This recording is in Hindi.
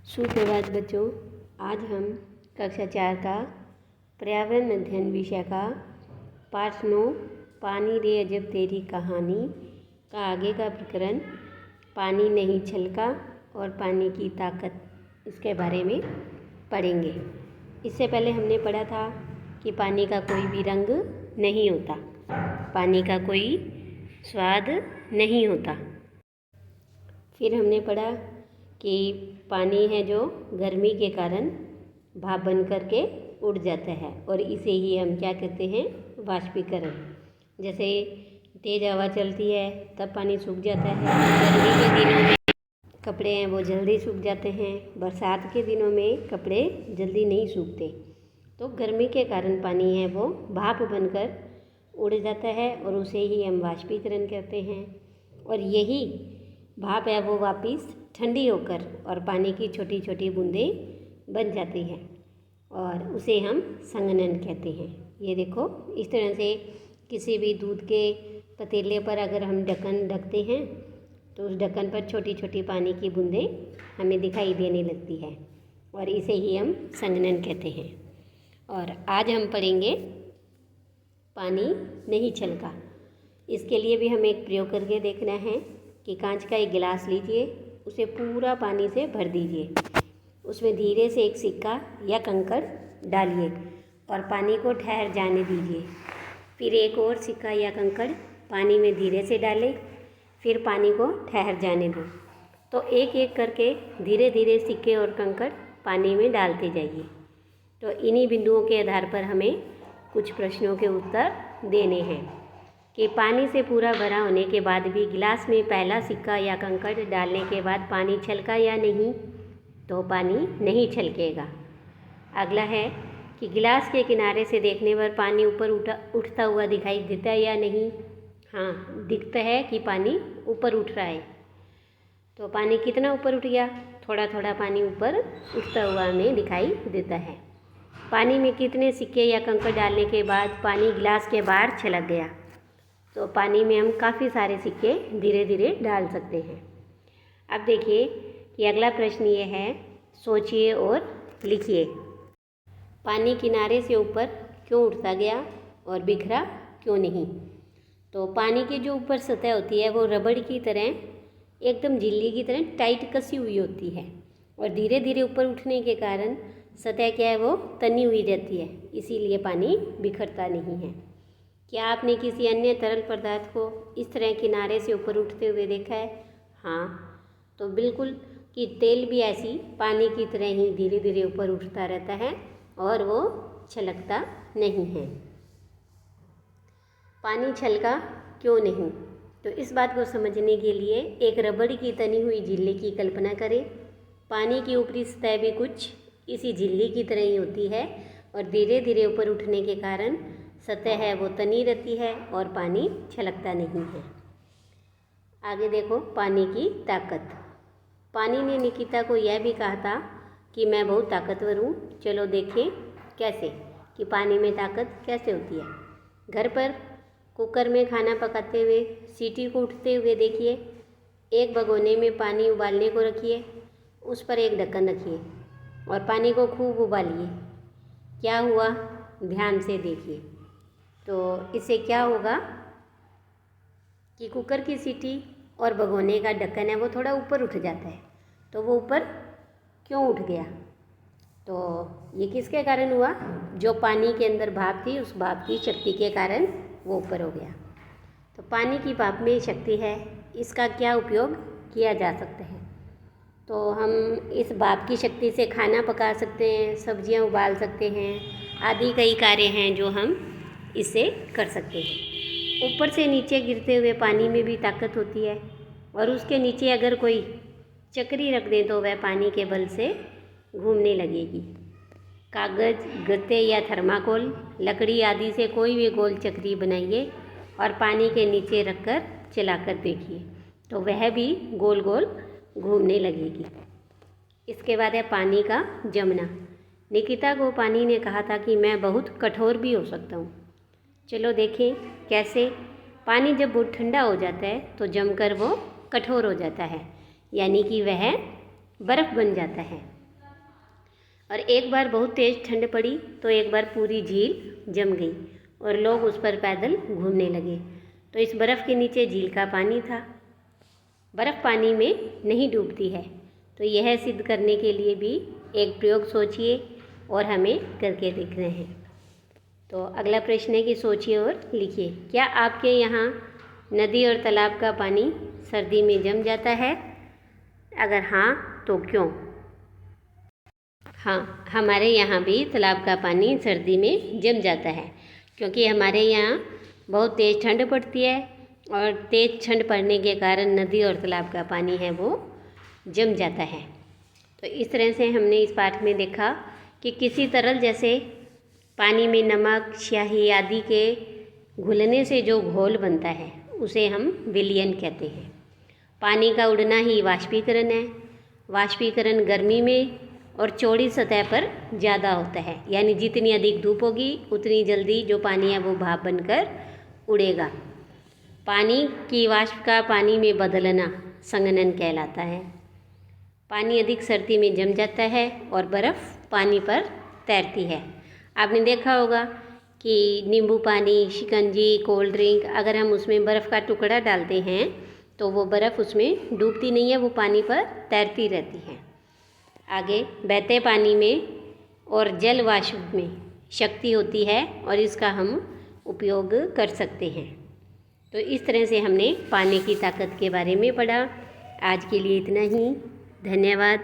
सुप्रभात बच्चों। आज हम कक्षा 4 का पर्यावरण अध्ययन विषय का पाठ 9 पानी रे अजब तेरी कहानी का आगे का प्रकरण पानी नहीं छलका और पानी की ताकत, इसके बारे में पढ़ेंगे। इससे पहले हमने पढ़ा था कि पानी का कोई भी रंग नहीं होता, पानी का कोई स्वाद नहीं होता। फिर हमने पढ़ा कि पानी है जो गर्मी के कारण भाप बन करके उड़ जाता है और इसे ही हम क्या कहते हैं, वाष्पीकरण। जैसे तेज़ हवा चलती है तब पानी सूख जाता है, गर्मी के दिनों में कपड़े हैं वो जल्दी सूख जाते हैं, बरसात के दिनों में कपड़े जल्दी नहीं सूखते। तो गर्मी के कारण पानी है वो भाप बनकर उड़ जाता है और उसे ही हम वाष्पीकरण कहते हैं। और यही भाप है वो वापस ठंडी होकर और पानी की छोटी छोटी बूंदें बन जाती हैं और उसे हम संघनन कहते हैं। ये देखो, इस तरह से किसी भी दूध के पतीले पर अगर हम ढक्कन ढकते हैं तो उस ढक्कन पर छोटी छोटी पानी की बूंदें हमें दिखाई देने लगती है और इसे ही हम संघनन कहते हैं। और आज हम पढ़ेंगे पानी नहीं छलका। इसके लिए भी हमें एक प्रयोग करके देखना है कि कांच का एक गिलास लीजिए, उसे पूरा पानी से भर दीजिए, उसमें धीरे से एक सिक्का या कंकड़ डालिए और पानी को ठहर जाने दीजिए। फिर एक और सिक्का या कंकड़ पानी में धीरे से डालें, फिर पानी को ठहर जाने दो। तो एक एक करके धीरे धीरे सिक्के और कंकड़ पानी में डालते जाइए। तो इन्हीं बिंदुओं के आधार पर हमें कुछ प्रश्नों के उत्तर देने हैं कि पानी से पूरा भरा होने के बाद भी गिलास में पहला सिक्का या कंकड़ डालने के बाद पानी छलका या नहीं, तो पानी नहीं छलकेगा। अगला है कि गिलास के किनारे से देखने पर पानी ऊपर उठता हुआ दिखाई देता है या नहीं। हाँ, दिखता है कि पानी ऊपर उठ रहा है। तो पानी कितना ऊपर उठ गया? थोड़ा थोड़ा पानी ऊपर उठता हुआ हमें दिखाई देता है। पानी में कितने सिक्के या कंकड़ डालने के बाद पानी गिलास के बाहर छलक गया? तो पानी में हम काफ़ी सारे सिक्के धीरे धीरे डाल सकते हैं। अब देखिए कि अगला प्रश्न ये है, सोचिए और लिखिए। पानी किनारे से ऊपर क्यों उठता गया और बिखरा क्यों नहीं? तो पानी की जो ऊपर सतह होती है वो रबड़ की तरह, एकदम झिल्ली की तरह टाइट कसी हुई होती है और धीरे धीरे ऊपर उठने के कारण सतह क्या है, वो तनी हुई रहती है, इसीलिए पानी बिखरता नहीं है। क्या आपने किसी अन्य तरल पदार्थ को इस तरह किनारे से ऊपर उठते हुए देखा है? हाँ, तो बिल्कुल कि तेल भी ऐसी पानी की तरह ही धीरे धीरे ऊपर उठता रहता है और वो छलकता नहीं है। पानी छलका क्यों नहीं? तो इस बात को समझने के लिए एक रबड़ की तनी हुई झिल्ली की कल्पना करें। पानी की ऊपरी सतह भी कुछ इसी झिल्ली की तरह ही होती है और धीरे धीरे ऊपर उठने के कारण सतह है वो तनी रहती है और पानी छलकता नहीं है। आगे देखो, पानी की ताकत। पानी ने निकिता को यह भी कहा था कि मैं बहुत ताकतवर हूँ। चलो देखें कैसे, कि पानी में ताकत कैसे होती है। घर पर कुकर में खाना पकाते हुए सीटी को उठते हुए देखिए। एक भगोने में पानी उबालने को रखिए, उस पर एक ढक्कन रखिए और पानी को खूब उबालिए। क्या हुआ, ध्यान से देखिए। तो इससे क्या होगा कि कुकर की सीटी और भगोने का ढक्कन है वो थोड़ा ऊपर उठ जाता है। तो वो ऊपर क्यों उठ गया? तो ये किसके कारण हुआ? जो पानी के अंदर भाप थी, उस भाप की शक्ति के कारण वो ऊपर हो गया। तो पानी की भाप में शक्ति है, इसका क्या उपयोग किया जा सकता है? तो हम इस भाप की शक्ति से खाना पका सकते हैं, सब्जियां उबाल सकते हैं, आदि कई कार्य हैं जो हम इससे कर सकते हैं। ऊपर से नीचे गिरते हुए पानी में भी ताकत होती है और उसके नीचे अगर कोई चक्री रख दें तो वह पानी के बल से घूमने लगेगी। कागज़, गत्ते या थर्माकोल, लकड़ी आदि से कोई भी गोल चक्री बनाइए और पानी के नीचे रखकर चलाकर देखिए तो वह भी गोल गोल घूमने लगेगी। इसके बाद है पानी का जमना। निकिता को पानी ने कहा था कि मैं बहुत कठोर भी हो सकता हूँ। चलो देखें कैसे। पानी जब बहुत ठंडा हो जाता है तो जमकर वो कठोर हो जाता है, यानी कि वह बर्फ़ बन जाता है। और एक बार बहुत तेज़ ठंड पड़ी तो एक बार पूरी झील जम गई और लोग उस पर पैदल घूमने लगे। तो इस बर्फ़ के नीचे झील का पानी था। बर्फ़ पानी में नहीं डूबती है। तो यह सिद्ध करने के लिए भी एक प्रयोग सोचिए और हमें करके देखना है। तो अगला प्रश्न है कि सोचिए और लिखिए, क्या आपके यहाँ नदी और तालाब का पानी सर्दी में जम जाता है? अगर हाँ तो क्यों? हाँ, हमारे यहाँ भी तालाब का पानी सर्दी में जम जाता है, क्योंकि हमारे यहाँ बहुत तेज़ ठंड पड़ती है और तेज़ ठंड पड़ने के कारण नदी और तालाब का पानी है वो जम जाता है। तो इस तरह से हमने इस पाठ में देखा कि किसी तरल जैसे पानी में नमक, स्याही आदि के घुलने से जो घोल बनता है उसे हम विलयन कहते हैं। पानी का उड़ना ही वाष्पीकरण है। वाष्पीकरण गर्मी में और चौड़ी सतह पर ज़्यादा होता है, यानी जितनी अधिक धूप होगी उतनी जल्दी जो पानी है वो भाप बनकर उड़ेगा। पानी की वाष्प का पानी में बदलना संघनन कहलाता है। पानी अधिक सर्दी में जम जाता है और बर्फ़ पानी पर तैरती है। आपने देखा होगा कि नींबू पानी, शिकंजी, कोल्ड ड्रिंक, अगर हम उसमें बर्फ़ का टुकड़ा डालते हैं तो वो बर्फ़ उसमें डूबती नहीं है, वो पानी पर तैरती रहती है। आगे, बहते पानी में और जल वाष्प में शक्ति होती है और इसका हम उपयोग कर सकते हैं। तो इस तरह से हमने पानी की ताकत के बारे में पढ़ा। आज के लिए इतना ही। धन्यवाद।